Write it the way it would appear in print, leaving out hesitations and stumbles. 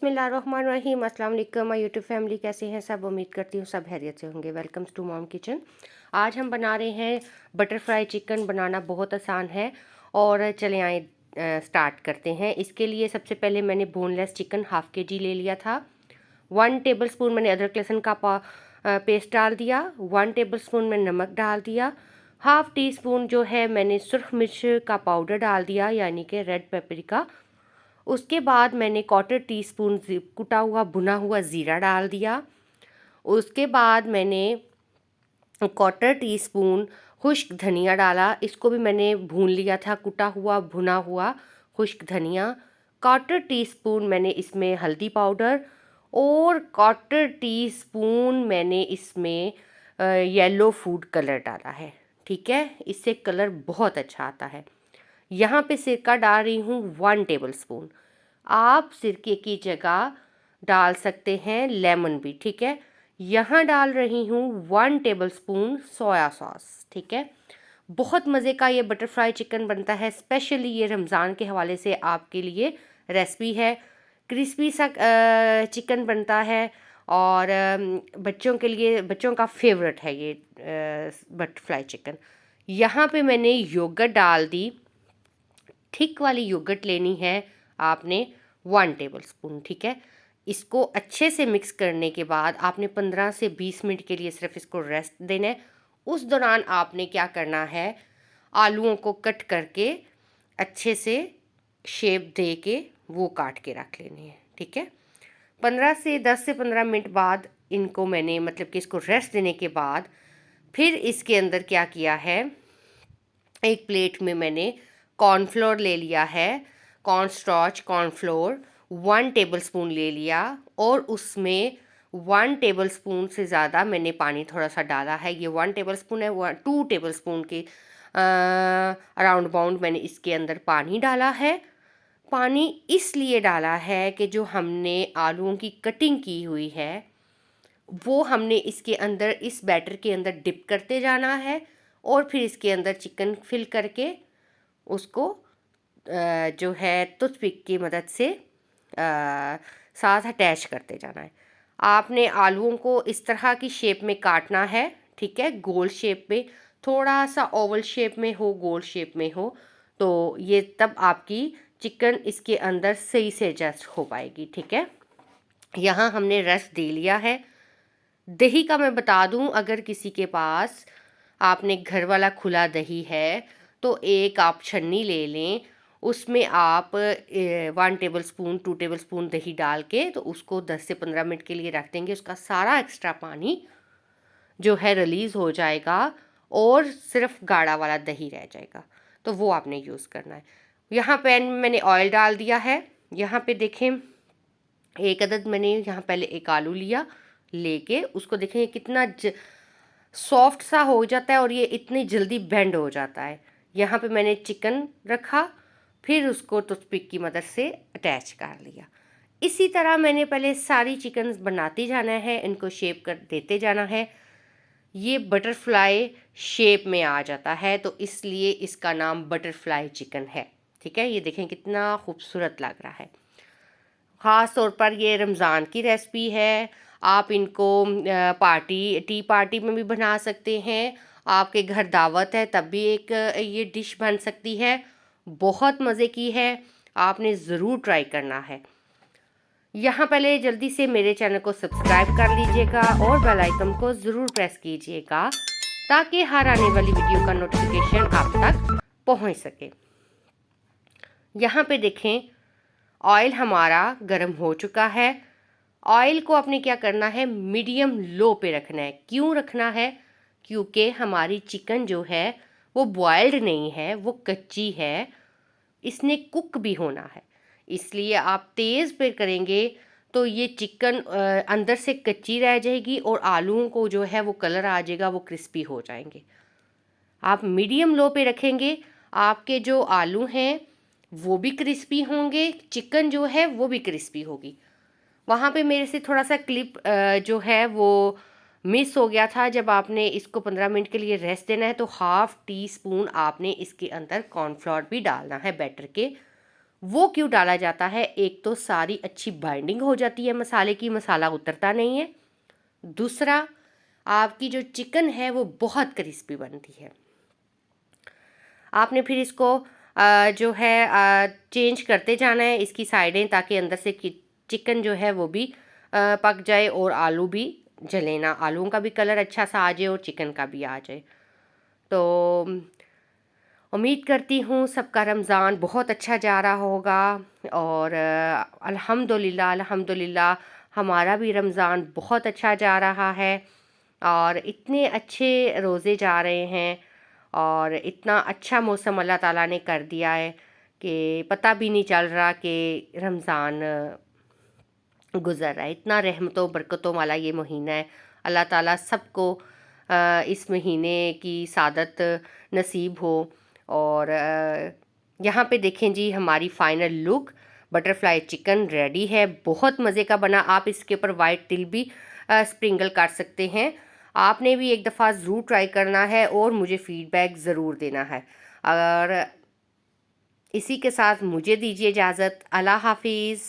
बिस्मिल्लाहिर्रहमानिर्रहीम। अस्सलाम वालेकुम माय यूट्यूब फैमिली, कैसे हैं सब? उम्मीद करती हूँ सब खैरियत से होंगे। Welcome to Mom Kitchen. आज हम बना रहे हैं बटरफ्लाई चिकन। बनाना बहुत आसान है और चले आए स्टार्ट करते हैं। इसके लिए सबसे पहले मैंने बोनलेस चिकन हाफ़ kg ले लिया था। 1 टेबलस्पून मैंने अदरक लहसुन का पेस्ट डाल दिया। 1 टेबलस्पून मैंने नमक डाल दिया। हाफ़ टी स्पून जो है मैंने सुरख मिर्च का पाउडर डाल दिया, यानी कि रेड पेपरिका। उसके बाद मैंने 1/4 टीस्पून कुटा हुआ भुना हुआ ज़ीरा डाल दिया। उसके बाद मैंने 1/4 टीस्पून खुश्क धनिया डाला। इसको भी मैंने भून लिया था, कुटा हुआ भुना हुआ खुश्क धनिया। 1/4 टीस्पून मैंने इसमें हल्दी पाउडर और 1/4 टीस्पून मैंने इसमें येलो फूड कलर डाला है। ठीक है, इससे कलर बहुत अच्छा आता है। यहाँ पे सिरका डाल रही हूँ 1 टेबलस्पून। आप सिरके की जगह डाल सकते हैं लेमन भी। ठीक है, यहाँ डाल रही हूँ 1 टेबलस्पून सोया सॉस। ठीक है, बहुत मज़े का ये बटरफ्लाई चिकन बनता है। स्पेशली ये रमज़ान के हवाले से आपके लिए रेसिपी है। क्रिस्पी सा चिकन बनता है और बच्चों के लिए, बच्चों का फेवरेट है ये बटरफ्लाई चिकन। यहाँ पे मैंने योगर्ट डाल दी। थिक वाली योगर्ट लेनी है आपने 1 टेबलस्पून। ठीक है, इसको अच्छे से मिक्स करने के बाद आपने 15 से 20 मिनट के लिए सिर्फ इसको रेस्ट देना है। उस दौरान आपने क्या करना है, आलूओं को कट करके अच्छे से शेप दे के वो काट के रख लेने हैं। ठीक है, 10 से 15 मिनट बाद इनको मैंने, मतलब कि इसको रेस्ट देने के बाद फिर इसके अंदर क्या किया है, एक प्लेट में मैंने कॉर्नफ्लोर ले लिया है। कॉर्नस्टार्च कॉर्नफ्लोर 1 टेबलस्पून ले लिया और उसमें 1 टेबलस्पून से ज़्यादा मैंने पानी थोड़ा सा डाला है। ये 1 टेबलस्पून है, 2 टेबलस्पून के अराउंड बाउंड मैंने इसके अंदर पानी डाला है। पानी इसलिए डाला है कि जो हमने आलूओं की कटिंग की हुई है वो हमने इसके अंदर, इस बैटर के अंदर डिप करते जाना है और फिर इसके अंदर चिकन फिल करके उसको जो है टूथपिक की मदद से साथ अटैच करते जाना है। आपने आलूओं को इस तरह की शेप में काटना है। ठीक है, गोल शेप में, थोड़ा सा ओवल शेप में हो, गोल शेप में हो, तो ये तब आपकी चिकन इसके अंदर सही से एडजस्ट हो पाएगी। ठीक है, यहाँ हमने रस दे लिया है। दही का मैं बता दूं, अगर किसी के पास आपने घर वाला खुला दही है तो एक आप छन्नी ले लें, उसमें आप 1 टेबलस्पून 2 टेबलस्पून दही डाल के तो उसको 10 से 15 मिनट के लिए रख देंगे। उसका सारा एक्स्ट्रा पानी जो है रिलीज़ हो जाएगा और सिर्फ गाढ़ा वाला दही रह जाएगा, तो वो आपने यूज़ करना है। यहाँ पैन में मैंने ऑयल डाल दिया है। यहाँ पे देखें, एक अदद मैंने यहाँ पहले एक आलू लिया, लेके उसको देखें कितना सॉफ्ट सा हो जाता है और ये इतनी जल्दी बेंड हो जाता है। यहाँ पे मैंने चिकन रखा, फिर उसको टूथपिक की मदद से अटैच कर लिया। इसी तरह मैंने पहले सारी चिकन बनाती जाना है, इनको शेप कर देते जाना है। ये बटरफ्लाई शेप में आ जाता है तो इसलिए इसका नाम बटरफ्लाई चिकन है। ठीक है, ये देखें कितना खूबसूरत लग रहा है। ख़ास तौर पर ये रमज़ान की रेसिपी है। आप इनको टी पार्टी में भी बना सकते हैं। आपके घर दावत है तब भी एक ये डिश बन सकती है। बहुत मज़े की है, आपने ज़रूर ट्राई करना है। यहाँ पहले जल्दी से मेरे चैनल को सब्सक्राइब कर लीजिएगा और बेल आइकन को ज़रूर प्रेस कीजिएगा ताकि हर आने वाली वीडियो का नोटिफिकेशन आप तक पहुँच सके। यहाँ पे देखें, ऑयल हमारा गर्म हो चुका है। ऑयल को आपने क्या करना है, मीडियम लो पे रखना है। क्यों रखना है? क्योंकि हमारी चिकन जो है वो बॉयल्ड नहीं है, वो कच्ची है, इसने कुक भी होना है। इसलिए आप तेज़ पे करेंगे तो ये चिकन अंदर से कच्ची रह जाएगी और आलूओं को जो है वो कलर आ जाएगा, वो क्रिस्पी हो जाएंगे। आप मीडियम लो पे रखेंगे, आपके जो आलू हैं वो भी क्रिस्पी होंगे, चिकन जो है वो भी क्रिस्पी होगी। वहाँ पे मेरे से थोड़ा सा क्लिप जो है वो मिस हो गया था। जब आपने इसको 15 मिनट के लिए रेस्ट देना है तो 1/2 टी स्पून आपने इसके अंदर कॉर्नफ्लोर भी डालना है बैटर के, वो क्यों डाला जाता है? एक तो सारी अच्छी बाइंडिंग हो जाती है मसाले की, मसाला उतरता नहीं है। दूसरा, आपकी जो चिकन है वो बहुत क्रिस्पी बनती है। आपने फिर इसको जो है चेंज करते जाना है इसकी साइडें, ताकि अंदर से चिकन जो है वो भी पक जाए और आलू भी जले ना, आलूओं का भी कलर अच्छा सा आ जाए और चिकन का भी आ जाए। तो उम्मीद करती हूँ सबका रमज़ान बहुत अच्छा जा रहा होगा। और अल्हम्दुलिल्लाह अल्हम्दुलिल्लाह हमारा भी रमज़ान बहुत अच्छा जा रहा है और इतने अच्छे रोज़े जा रहे हैं और इतना अच्छा मौसम अल्लाह ताला ने कर दिया है कि पता भी नहीं चल रहा कि रमज़ान गुज़र रहा है। इतना रहमतों बरकतों वाला ये महीना है। अल्लाह ताला सबको इस महीने की सादत नसीब हो। और यहाँ पे देखें जी, हमारी final look butterfly chicken ready है। बहुत मज़े का बना। आप इसके ऊपर वाइट तिल भी स्प्रिंगल कर सकते हैं। आपने भी एक दफ़ा ज़रूर ट्राई करना है और मुझे फ़ीडबैक ज़रूर देना है। और इसी के साथ मुझे दीजिए इजाज़त। अल्लाह हाफ़िज़।